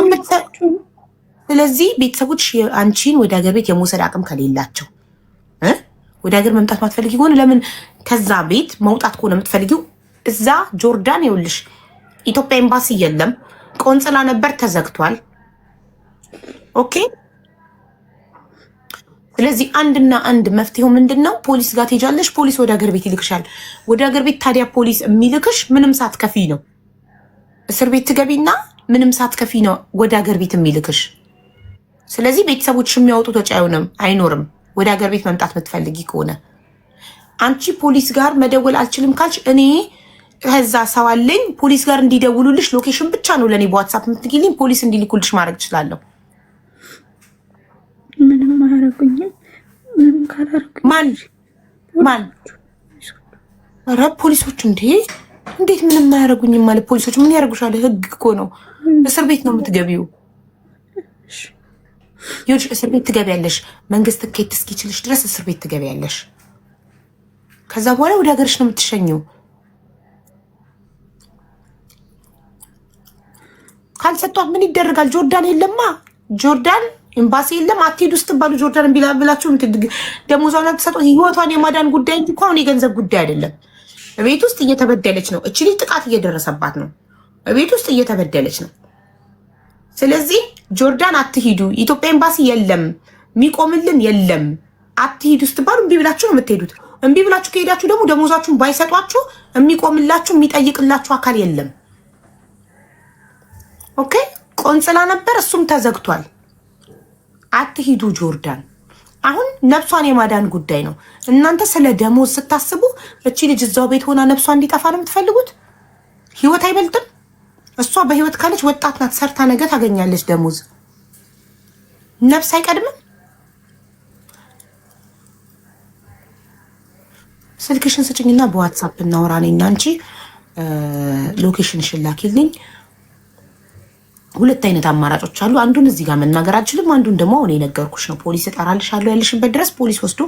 ስለዚህ ቤተሰቦች አንቺን ወደ ሀገር ቤት የመውሰድ አቅም ከሌላቸው ወደ ሀገር መምጣት ማትፈልጊ ከሆነ ለምን ከዛ ቤት መውጣት ከሆነ የምትፈልጊው እዛ ጆርዳን ይኸውልሽ ኢትዮጵያ ኤምባሲ የለም፣ ቆንጽላ ነበር ተዘግቷል። ኦኬ ስለዚህ አንድና አንድ መፍትሄው ምንድነው? ፖሊስ ጋር ትሄጃለሽ። ፖሊስ ወደ ሀገር ቤት ይልክሻል። ወደ ሀገር ቤት ታዲያ ፖሊስ የሚልክሽ ምንም ሳትከፊ ነው። እስር ቤት ትገቢና ምንም ሳትከፊ ነው ወደ ሀገር ቤት የሚልክሽ። ስለዚህ ቤተሰቦች የሚያወጡት ወጪ አይኖርም። ወደ ሀገር ቤት መምጣት የምትፈልጊ ከሆነ አንቺ ፖሊስ ጋር መደወል አልችልም ካልሽ እኔ ከዛ ሰው አለኝ ፖሊስ ጋር እንዲደውሉልሽ ሎኬሽን ብቻ ነው ለኔ በዋትስአፕ የምትልኪልኝ። ፖሊስ እንዲልኩልሽ ማድረግ እችላለሁ። ምንም አያረጉኝም። ምንም ካላረጉኝ ማን ኧረ ፖሊሶች እንዴት ምንም አያረጉኝም ማለት ፖሊሶች ምን ያደርጉሻል? ህግ እኮ ነው። እስር ቤት ነው የምትገቢው። ይኸውልሽ እስር ቤት ትገቢያለሽ። መንግስት ትኬት እስኪችልሽ ድረስ እስር ቤት ትገቢያለሽ። ከዛ በኋላ ወደ ሀገርሽ ነው የምትሸኘው። ካልሰጧት ምን ይደረጋል? ጆርዳን የለማ፣ ጆርዳን ኤምባሲ የለም። አትሄዱ ስትባሉ ጆርዳን ብላችሁ ደሞዟን ተሰጧት። ህይወቷን የማዳን ጉዳይ እንጂ እኮ አሁን የገንዘብ ጉዳይ አይደለም። ቤት ውስጥ እየተበደለች ነው። እቺ ልጅ ጥቃት እየደረሰባት ነው። ቤት ውስጥ እየተበደለች ነው። ስለዚህ ጆርዳን አትሂዱ፣ ኢትዮጵያ ኤምባሲ የለም፣ የሚቆምልን የለም፣ አትሂዱ ስትባሉ እምቢ ብላችሁ ነው የምትሄዱት። እምቢ ብላችሁ ከሄዳችሁ ደግሞ ደሞዛችሁን ባይሰጧችሁ የሚቆምላችሁ የሚጠይቅላችሁ አካል የለም። ኦኬ ቆንጽላ ነበር፣ እሱም ተዘግቷል። አትሂዱ ጆርዳን። አሁን ነፍሷን የማዳን ጉዳይ ነው። እናንተ ስለ ደሞዝ ስታስቡ እቺ ልጅ እዛው ቤት ሆና ነፍሷ እንዲጠፋ ነው የምትፈልጉት? ህይወት አይበልጥም? እሷ በህይወት ካለች ወጣት ናት፣ ሰርታ ነገ ታገኛለች ደሞዝ። ነፍስ አይቀድምም? ስልክሽን ስጭኝና በዋትሳፕ እናወራ እኔና አንቺ። ሎኬሽንሽን ላኪልኝ። ሁለት አይነት አማራጮች አሉ። አንዱን እዚህ ጋር መናገር አልችልም፣ አንዱን ደግሞ አሁን የነገርኩሽ ነው። ፖሊስ እጠራልሻለሁ ያለሽበት ድረስ ፖሊስ ወስዶ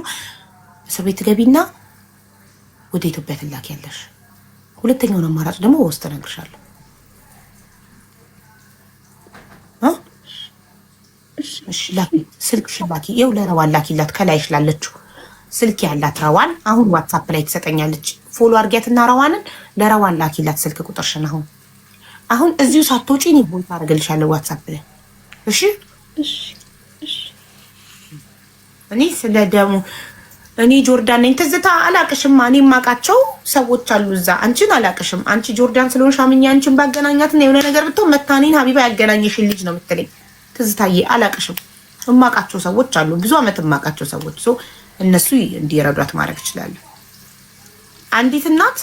እስር ቤት ትገቢና ወደ ኢትዮጵያ ትላኪያለሽ። ሁለተኛውን አማራጭ ደግሞ በውስጥ እነግርሻለሁ። እሺ ላኪ፣ ስልክሽን ላኪ። ይኸው ለረዋን ላኪላት፣ ከላይሽ ላለችው ስልክ ያላት ረዋን አሁን ዋትሳፕ ላይ ትሰጠኛለች። ፎሎ አድርጊያትና ረዋንን ለረዋን ላኪላት ስልክ ቁጥርሽን አሁን እዚሁ ሳትወጪ እኔ ቦይታ አደርግልሻለሁ ዋትሳፕ ላይ። እሺ እኔ ስለ ደሙ እኔ ጆርዳን ነኝ። ትዝታ አላቅሽም። እኔ የማውቃቸው ሰዎች አሉ እዛ። አንቺን አላቅሽም። አንቺ ጆርዳን ስለሆንሽ አምኜ አንቺን ባገናኛትና የሆነ ነገር ብትሆን መታኔን ሀቢባ ያገናኘሽን ልጅ ነው የምትለኝ። ትዝታዬ አላቅሽም። የማውቃቸው ሰዎች አሉ፣ ብዙ አመት የማውቃቸው ሰዎች። እነሱ እንዲረዷት ማድረግ ይችላሉ። አንዲት እናት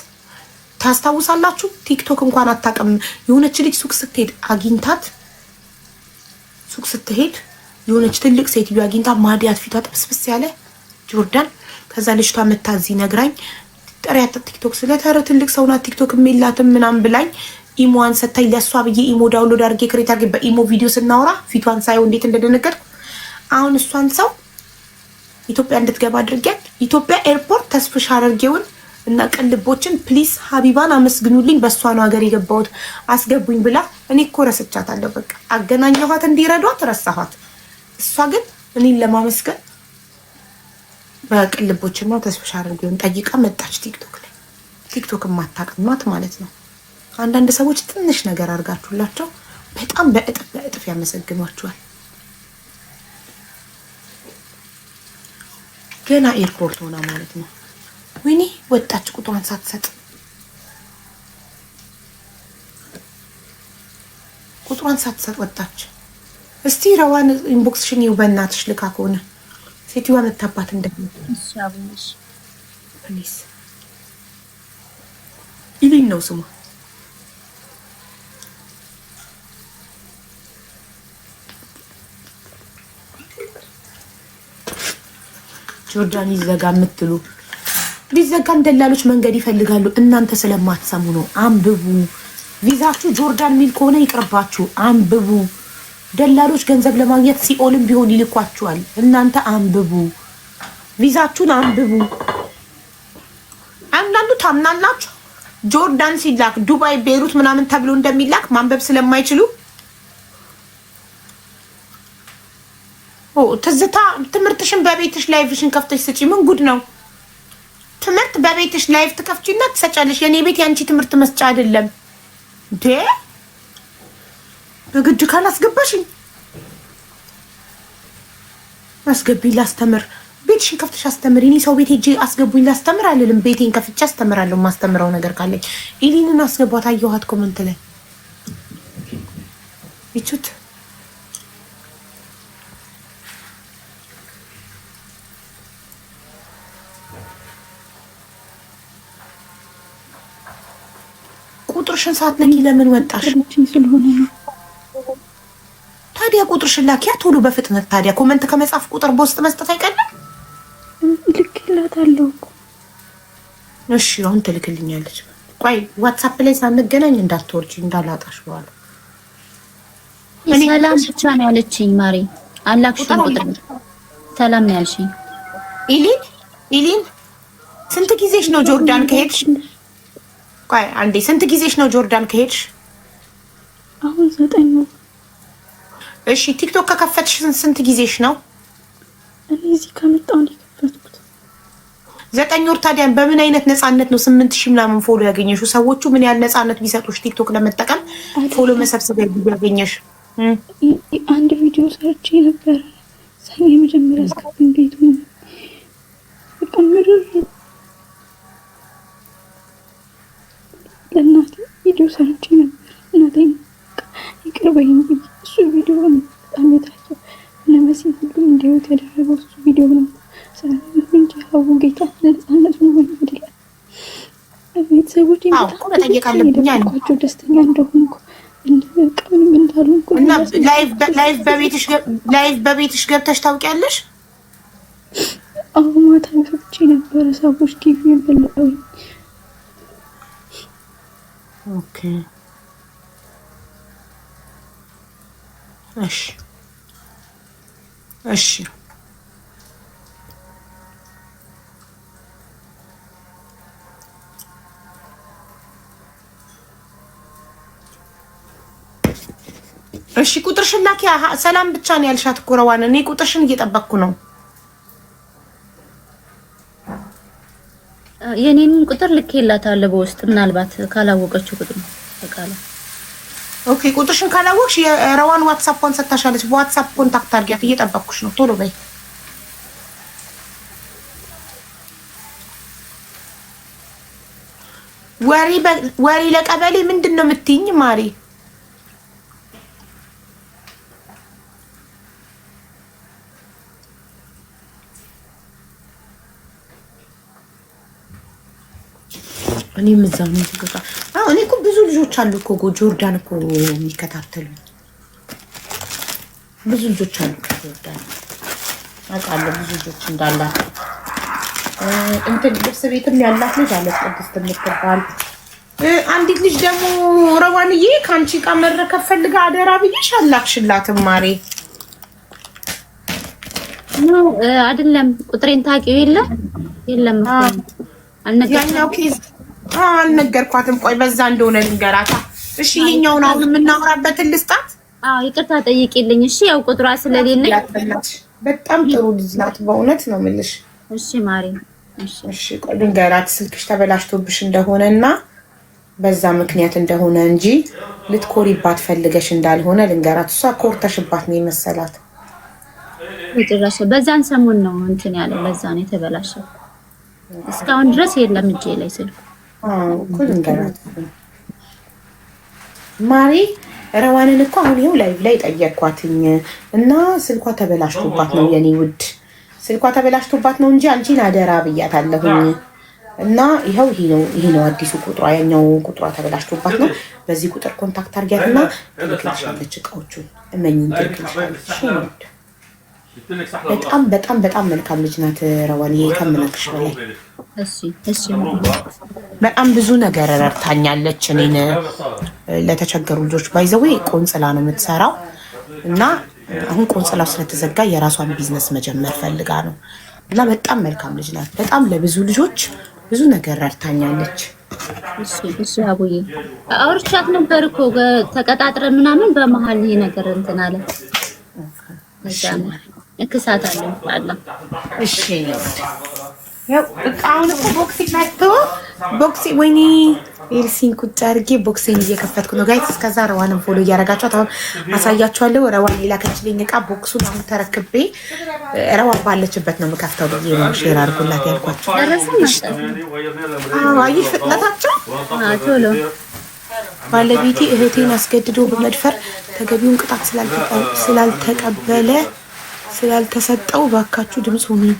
ታስታውሳላችሁ? ቲክቶክ እንኳን አታውቅም። የሆነች ልጅ ሱቅ ስትሄድ አግኝታት፣ ሱቅ ስትሄድ የሆነች ትልቅ ሴትዮ አግኝታ ማዲያት ፊቷ ጥብስብስ ያለ ጆርዳን። ከዛ ልጅቷ መታዚ ነግራኝ ጥሪያት ቲክቶክ ስለተረ ትልቅ ሰው ናት ቲክቶክ የሚላትም ምናምን ብላኝ ኢሞዋን ሰታኝ ለሷ ብዬ ኢሞ ዳውንሎድ አድርጌ ክሬት አድርጌ በኢሞ ቪዲዮ ስናወራ ፊቷን ሳይው እንዴት እንደደነገጥኩ። አሁን እሷን ሰው ኢትዮጵያ እንድትገባ አድርጌያት ኢትዮጵያ ኤርፖርት ተስፍሽ አድርጌውን እና ቅልቦችን ፕሊስ ሀቢባን አመስግኑልኝ በእሷ ነው ሀገር የገባሁት አስገቡኝ ብላ። እኔ እኮ ረስቻታለሁ። በቃ አገናኘኋት እንዲረዷት ረሳኋት። እሷ ግን እኔን ለማመስገን በቅልቦችና ተስፍሽ አድርጌውን ጠይቃ መጣች ቲክቶክ ላይ። ቲክቶክ የማታውቅማት ማለት ነው። አንዳንድ ሰዎች ትንሽ ነገር አድርጋችሁላቸው በጣም በእጥፍ ያመሰግኗችኋል። ገና ኤርፖርት ሆና ማለት ነው። ወይኔ ወጣች ቁጥሯን ሳትሰጥ፣ ቁጥሯን ሳትሰጥ ወጣች። እስቲ ረዋን ኢንቦክስሽን ይው በእናትሽ ልካ ከሆነ ሴትዮዋ መታባት እንደምትሽ ፕሊዝ ኢሊን ነው ስሙ። ጆርዳን ይዘጋ የምትሉ ቢዘጋም ደላሎች መንገድ ይፈልጋሉ። እናንተ ስለማትሰሙ ነው። አንብቡ። ቪዛችሁ ጆርዳን ሚል ከሆነ ይቅርባችሁ። አንብቡ። ደላሎች ገንዘብ ለማግኘት ሲኦልም ቢሆን ይልኳችኋል። እናንተ አንብቡ። ቪዛችሁን አንብቡ። አንዳንዱ ታምናላችሁ ጆርዳን ሲላክ ዱባይ፣ ቤይሩት ምናምን ተብሎ እንደሚላክ ማንበብ ስለማይችሉ ትዝታ ትምህርትሽን በቤትሽ ላይፍሽን ከፍተሽ ስጪ። ምን ጉድ ነው? ትምህርት በቤትሽ ላይፍ ትከፍቺና ትሰጫለሽ። የኔ ቤት ያንቺ ትምህርት መስጫ አይደለም እንዴ? በግድ ካላስገባሽኝ አስገቢ ላስተምር። ቤትሽን ከፍተሽ አስተምሪ። እኔ ሰው ቤት ሄጄ አስገቡኝ ላስተምር አልልም። ቤቴን ከፍቼ አስተምራለሁ። ማስተምረው ነገር ካለኝ ኢሊንን አስገቧት። አየኋት ኮመንት ላይ ይቹት ቁጥርሽን ሳትነኪ ለምን ወጣሽ? ስለሆነ ነው። ታዲያ ቁጥርሽን ላኪያ ቶሎ በፍጥነት። ታዲያ ኮመንት ከመጻፍ ቁጥር በውስጥ መስጠት አይቀልም? ልክላታለሁ እኮ። እሺ አሁን ትልክልኛለች። ቆይ ዋትሳፕ ላይ ሳንገናኝ እንዳትወርጂ እንዳላጣሽ በኋላ። ሰላም ብቻ ነው ያለችኝ ማሪ። አላክሽን ቁጥር ሰላም ነው ያልሽኝ። ኢሊን ስንት ጊዜሽ ነው ጆርዳን ከሄድሽ? ቆይ አንዴ ስንት ጊዜሽ ነው ጆርዳን ከሄድሽ? አሁን 9 ነው። እሺ ቲክቶክ ከከፈትሽ ስንት ጊዜሽ ነው? እኔ እዚህ ከመጣሁ ነው የከፈትኩት። 9 ወር። ታዲያ በምን አይነት ነፃነት ነው 8000 ምናምን ፎሎ ያገኘሽው? ሰዎቹ ምን ያህል ነፃነት ቢሰጡሽ ቲክቶክ ለመጠቀም ፎሎ መሰብሰብ ያገኘሽ? አንድ ቪዲዮ ሰርቼ ነበር ሰኞ የመጀመሪያ አስከፍኝ ቤቱ በቀምር ለእናቴ ቪዲዮ ሰርቼ ነበር። እናቴን ይቅርበኝ እሱ ቪዲዮ ነው በጣም የታየው እና መሲን ሁሉም እንዲያዩት ያደረገው እሱ ቪዲዮ ነው። ሰላም እንጂ ሀቡ ጌታ ነፃነት ነው ወዲላ ቤተሰቦች መጠየቅ አለብኝ ያልኳቸው ደስተኛ እንደሆንኩ እንደቀምንም እንዳልሆንኩ እና ላይቭ በቤትሽ ገብተሽ ታውቂያለሽ? አሁን ማታ ከፍቼ ነበር ሰዎች ጊዜ ብለው። ኦኬ እሺ እሺ እሺ ቁጥርሽን ላኪ። ሰላም ብቻ ነው ያልሻት እኮ ረዋን። እኔ ቁጥርሽን እየጠበቅኩ ነው። የኔን ቁጥር ልኬላታለሁ በውስጥ ምናልባት ካላወቀችው ቁጥር ነው ተቃለ። ኦኬ ቁጥርሽን ካላወቅሽ የረዋን ዋትስአፕን ሰታሻለች። በዋትስአፕ ኮንታክት አድርጊያት። እየጠበቅኩሽ ነው። ቶሎ በይ። ወሬ ለቀበሌ ምንድን ነው የምትይኝ ማሪ? እኔ ምዛው ነው ተገጣ። እኔ እኮ ብዙ ልጆች አሉ እኮ ጆርዳን እኮ የሚከታተሉ ብዙ ልጆች አሉ ጆርዳን አውቃለሁ። ብዙ ልጆች እንዳላት እንትን ልብስ ቤትም ያላት ልጅ አለች ቅድስት የምትባል አንዲት ልጅ ደግሞ ረዋንዬ ከአንቺ ጋር መረከብ ፈልጋ አደራ ብዬሽ አላክሽላትም ማሬ? ነው አይደለም። ቁጥሬን ታውቂው የለም ያኛው ኬዝ አልነገርኳትም። ቆይ በዛ እንደሆነ ልንገራታ። እሺ ይሄኛውን አሁን የምናወራበትን ልስጣት። ይቅርታ ጠይቂልኝ። እሺ ያው ቁጥሯ ስለሌለኝ በጣም ጥሩ ልጅ ናት በእውነት ነው የምልሽ። እሺ ማሪ እሺ ቆይ ልንገራት። ስልክሽ ተበላሽቶብሽ እንደሆነና በዛ ምክንያት እንደሆነ እንጂ ልትኮሪባት ፈልገሽ እንዳልሆነ ልንገራት። እሷ ኮርተሽባት ነው የመሰላት። ወጥራሽ በዛን ሰሞን ነው እንትን ያለው ለዛ ነው የተበላሸው። እስካሁን ድረስ የለም እጄ ላይ ስልኩ። እኮ ልንገራት ማሪ ረዋንን እኮ አሁን ይኸው ላይቭ ላይ ጠየቅኳትኝ እና ስልኳ ተበላሽቶባት ነው የኔ ውድ፣ ስልኳ ተበላሽቶባት ነው እንጂ አንቺን አደራ ብያታለሁኝ። እና ይኸው ይሄ ነው አዲሱ ቁጥሯ። ያኛው ቁጥሯ ተበላሽቶባት ነው። በዚህ ቁጥር ኮንታክት አድርጊያትና ትልክልሻለች እቃዎቹን። እመኝኝ ትልክልሻለች። በጣም በጣም በጣም መልካም ልጅ ናት ረዋን። ይሄ ከምነግርሽ በላይ እሺ በጣም ብዙ ነገር ረድታኛለች እኔን። ለተቸገሩ ልጆች ባይዘው ቆንጽላ ነው የምትሰራው እና አሁን ቆንጽላው ስለተዘጋ የራሷን ቢዝነስ መጀመር ፈልጋ ነው። እና በጣም መልካም ልጅ ናት። በጣም ለብዙ ልጆች ብዙ ነገር ረድታኛለች። እሺ አቡዬ አውርቻት ነበር እኮ ተቀጣጥረን ምናምን በመሀል ይሄ ነገር እንትን አለ። እክሳት አለ አላ እሺ ያው አሁን እኮ ቦክሲንግ መጥቶ ቦክሲንግ ወይኔ ኤልሲን ቁጭ አድርጌ ቦክሲንግ እየከፈትኩ ነው ጋይስ። እስከዛ ረዋንን ፎሎ እያደረጋችኋት አሁን አሳያችኋለሁ። ረዋን የላከችልኝ እቃ ቦክሱን አሁን ተረክቤ ረዋን ባለችበት ነው የምከፍተው ብዬ ነው ሼር አድርጉላት ያልኳቸው። አየሽ ፍጥነታቸው ቶሎ ባለቤቴ እህቴን አስገድዶ በመድፈር ተገቢውን ቅጣት ስላልተሰጠው ባካችሁ ድምፅ ሁኑኝ።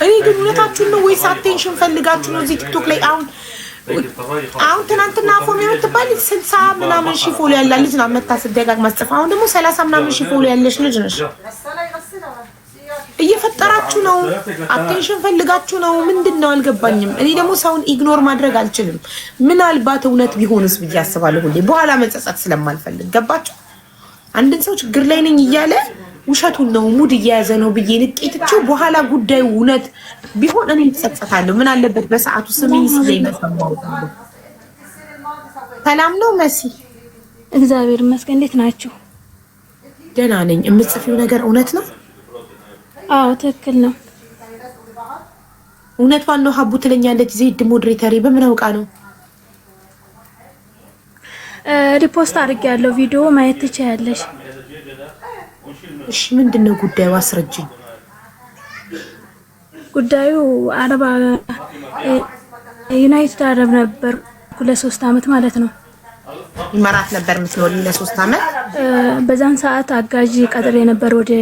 እኔ ግን እውነታችሁን ነው ወይስ አቴንሽን ፈልጋችሁ ነው? እዚህ ቲክቶክ ላይ አሁን ትናንትና አፎም የምትባል 60 ምናምን ሺህ ፎሎ ያላት ልጅ ናት መታ ስደጋግማ ጽፋ። አሁን ደግሞ 30 ምናምን ሺህ ፎሎ ያለሽ ልጅ ነሽ። እየፈጠራችሁ ነው። አቴንሽን ፈልጋችሁ ነው። ምንድን ነው አልገባኝም። እኔ ደግሞ ሰውን ኢግኖር ማድረግ አልችልም። ምናልባት እውነት ቢሆንስ ብዬ አስባለሁ ሁሌ፣ በኋላ መጸጸት ስለማልፈልግ። ገባችሁ? አንድን ሰው ችግር ላይ ነኝ እያለ ውሸቱን ነው ሙድ እየያዘ ነው ብዬ ንቄትቸው በኋላ ጉዳዩ እውነት ቢሆን እኔ ተጸጸታለሁ። ምን አለበት በሰዓቱ ስሜን ሲለኝ መስማማው። ሰላም ነው መሲ? እግዚአብሔር ይመስገን። እንዴት ናችሁ? ደህና ነኝ። የምትጽፊው ነገር እውነት ነው? አዎ ትክክል ነው። እውነቷን ነው ሀቡ ትለኛለች። ዜድ ሞዴሬተሪ በምን አውቃ ነው? ሪፖስት አድርጌያለሁ። ቪዲዮ ማየት ትችያለሽ። እሺ ምንድነው ጉዳዩ? አስረጅኝ። ጉዳዩ ዩናይትድ አረብ ነበር ለ3 አመት ማለት ነው። ይመራት ነበር የምትኖሪ ለ3 አመት። በዛን ሰዓት አጋዥ ቀጥሬ ነበር ወደ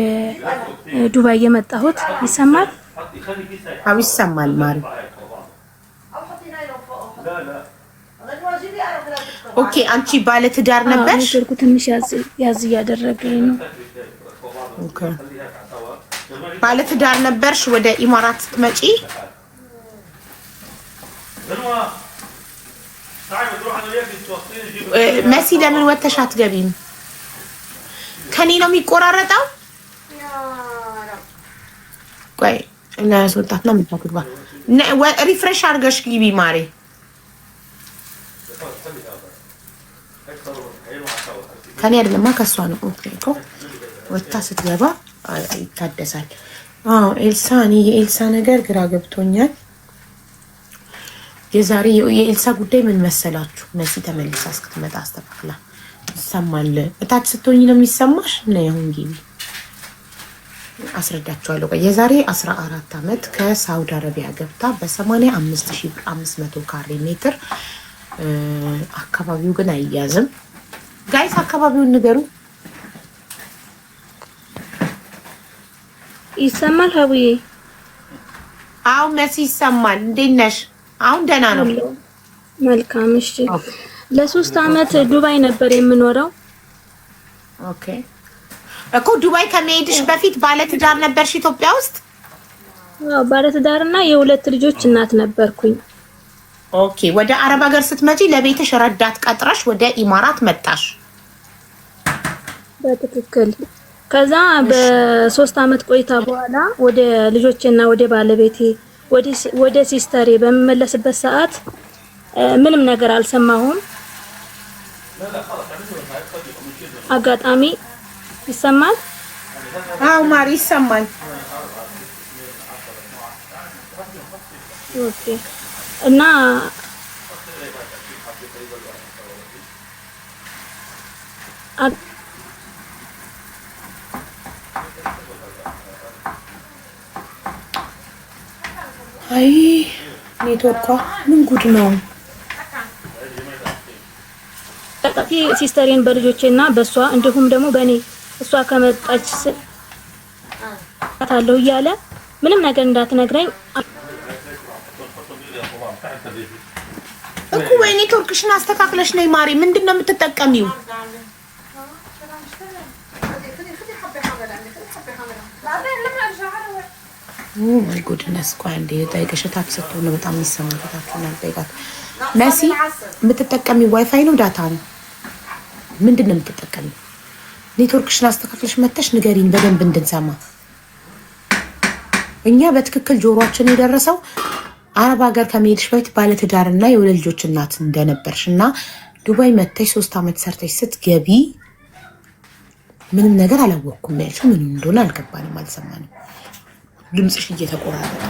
ዱባይ የመጣሁት። ይሰማል? አዎ ይሰማል ማሪ። ኦኬ አንቺ ባለ ትዳር ነበርሽ? ትንሽ ያዝ እያደረገኝ ነው። ኦኬ ባለትዳር ነበርሽ ወደ ኢማራት ስትመጪ? መሲ ለምን ወተሽ አትገቢም? ከኔ ነው የሚቆራረጠው። ቆይ እና ያስወጣት ነው የምታግባ። ሪፍሬሽ አድርገሽ ግቢ ማሬ። ከኔ አይደለማ ከሷ ነው። ኦኬ እኮ ወታ ስትገባ ይታደሳል። አዎ ኤልሳ፣ እኔ የኤልሳ ነገር ግራ ገብቶኛል። የዛሬ የኤልሳ ጉዳይ ምን መሰላችሁ? መሲ ተመልሳ እስክትመጣ አስተካክላ ይሰማል። እታች ስትሆኝ ነው የሚሰማሽ። ነው አሁን ግቢ አስረዳችኋለሁ። የዛሬ 14 ዓመት ከሳውዲ አረቢያ ገብታ በ85500 ካሬ ሜትር አካባቢው ግን አይያዝም። ጋይስ አካባቢውን ንገሩ። ይሰማል ሀቡዬ? አዎ መሲ ይሰማል። እንዴት ነሽ? አሁን ደህና ነው። መልካም። እሺ ለ3 ዓመት ዱባይ ነበር የምኖረው። ኦኬ እኮ ዱባይ ከመሄድሽ በፊት ባለትዳር ነበርሽ ኢትዮጵያ ውስጥ? አዎ ባለትዳርና የሁለት ልጆች እናት ነበርኩኝ። ኦኬ ወደ አረብ ሀገር ስትመጪ ለቤትሽ ረዳት ቀጥረሽ ወደ ኢማራት መጣሽ? በትክክል። ከዛ በ3 ዓመት ቆይታ በኋላ ወደ ልጆቼና ወደ ባለቤቴ ወደ ሲስተሬ በመመለስበት ሰዓት ምንም ነገር አልሰማሁም። አጋጣሚ ይሰማል? አዎ ማሪ ይሰማል። ኦኬ እና አይ ኔትወርኳ ምን ጉድ ነው? ተቀፊ ሲስተሬን በልጆቼና በሷ እንዲሁም ደግሞ በኔ እሷ ከመጣች አታለው እያለ ምንም ነገር እንዳትነግረኝ እኮ። ወይ ኔትወርክሽን አስተካክለሽ ነይ ማሪ። ምንድነው የምትጠቀሚው? ማይ ጉድነስ። ቆይ አንዴ ጠይቀሽ ታክስ ስትሆን በጣም የሚሰማታችሁና ጠይቃት። መሲ የምትጠቀሚው ዋይፋይ ነው ዳታ ነው? ምንድነው የምትጠቀሚው? ኔትወርክሽን አስተካክለሽ መተሽ ንገሪኝ በደንብ እንድንሰማ። እኛ በትክክል ጆሮአችን የደረሰው አረብ ሀገር ከመሄድሽ በፊት ባለትዳርና የሁለት ልጆች እናት እንደነበርሽ እና ዱባይ መተሽ 3 ዓመት ሰርተሽ ስትገቢ ምንም ነገር አላወቅኩም ያልሽው ምን እንደሆነ አልገባንም፣ አልሰማንም። ድምፅሽ እየተቆራረጠ